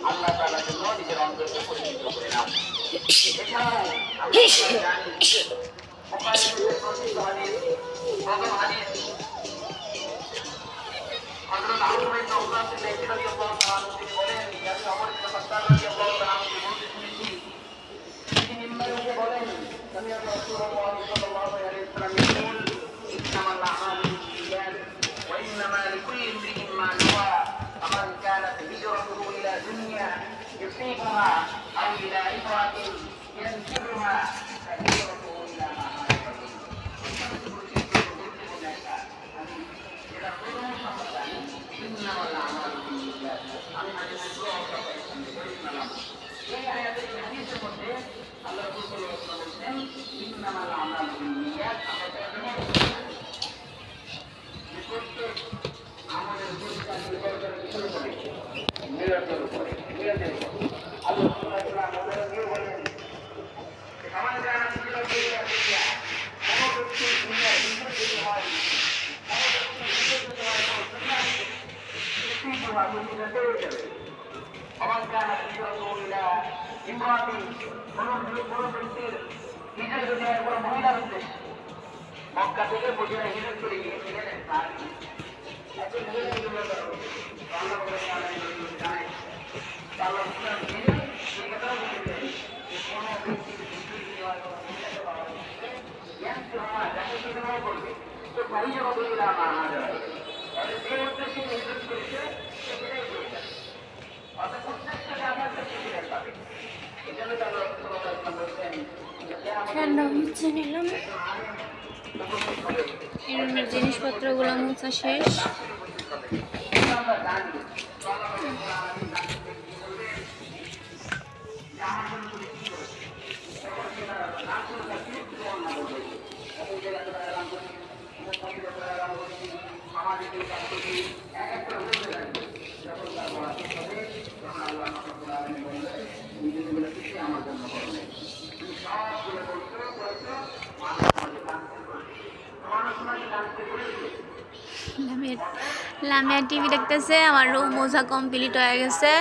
আল্লাহ তাআলার জন্য নিজের অন্তরকে পরিশুদ্ধ করে নাও। এছাড়াও হযরত আবু হুরায়রা রাদিয়াল্লাহু তাআলা তিনি বলেন, আমি ওমর ইবনে খাত্তাব রাদিয়াল্লাহু তাআলা বলতে শুনেছি, তিনি মিম্বরে বলেন, আমি রাসূলুল্লাহ সাল্লাল্লাহু আলাইহি ওয়াসাল্লাম বলেন, ইন্নামাল আ'মালু বিন্নিয়াত ওয়া ইন্নামা লিকুল্লি ইমরিইন মা নাওয়া ফামান কানাত হিজরাতুহু ইলা দুনিয়া ইউসিবুহা আও ইলা ইমরাতিন ইয়ানকিহুহা ফাহিজরাতুহু ইলা মা হাজারা আমি হাদিসের পুরো অংশ পড়ে শোনালাম। এই আয়াতের হাদিসের মধ্যে আল্লাহ রাসূল সাল্লাল্লাহু আলাইহি ওয়াসাল্লাম বলেন, ইন্নামাল আমালু বিন্নিয়াত, প্রত্যেক আমলের পরিচয় নির্ভর করে কিসের উপরে? নিয়তের উপরে। নিয়তের উপরে আল্লাহ সুবহানাহু ওয়া তাআলা বলেন, আমার যারা হিজরত করেছে, কোন ব্যক্তি দুনিয়ার হিজরত করতে হয়, কোন ব্যক্তি হিজরত করতে হয়, আমার কানা হিজরতুল্লাহ ইমরাতিন, কোন ব্যক্তির হিজরত যদি হয় কোনো মহিলার উদ্দেশ্যে, মক্কা থেকে মদিনা হিজরত করে গিয়েছিলেন সাহাবী, একজন মহিলা হিজরত করলো, আল্লাহ বলেন জানেন আল্লাহ সুবহানাহু ওয়া তাআলা এই কথাও বলেছেন যে কোন ব্যক্তির হিজরত যদি হয় কোনো মহিলাকে পাওয়া যাচ্ছে, ইয়ানকিহুহা, যাকে সে বিবাহ করবে, তো ফাহিজরাতুল্লাহ মা হাজারা, তাহলে যে উদ্দেশ্যে হিজরত করেছে সে সেটাই করে যাবে, অর্থাৎ উদ্দেশ্যটা আমার কাছে ফিরে পাবে। এই জন্য তো আল্লাহ সাল্লাল্লাহু আলাইহি ওয়াসাল্লাম বলছেন ঠান্ডা হচ্ছে, নিলাম এরমের জিনিসপত্রগুলো মোছা শেষ। লামিয়া টিভি দেখতেছে, আমার রুম মোছা কমপ্লিট হয়ে গেছে।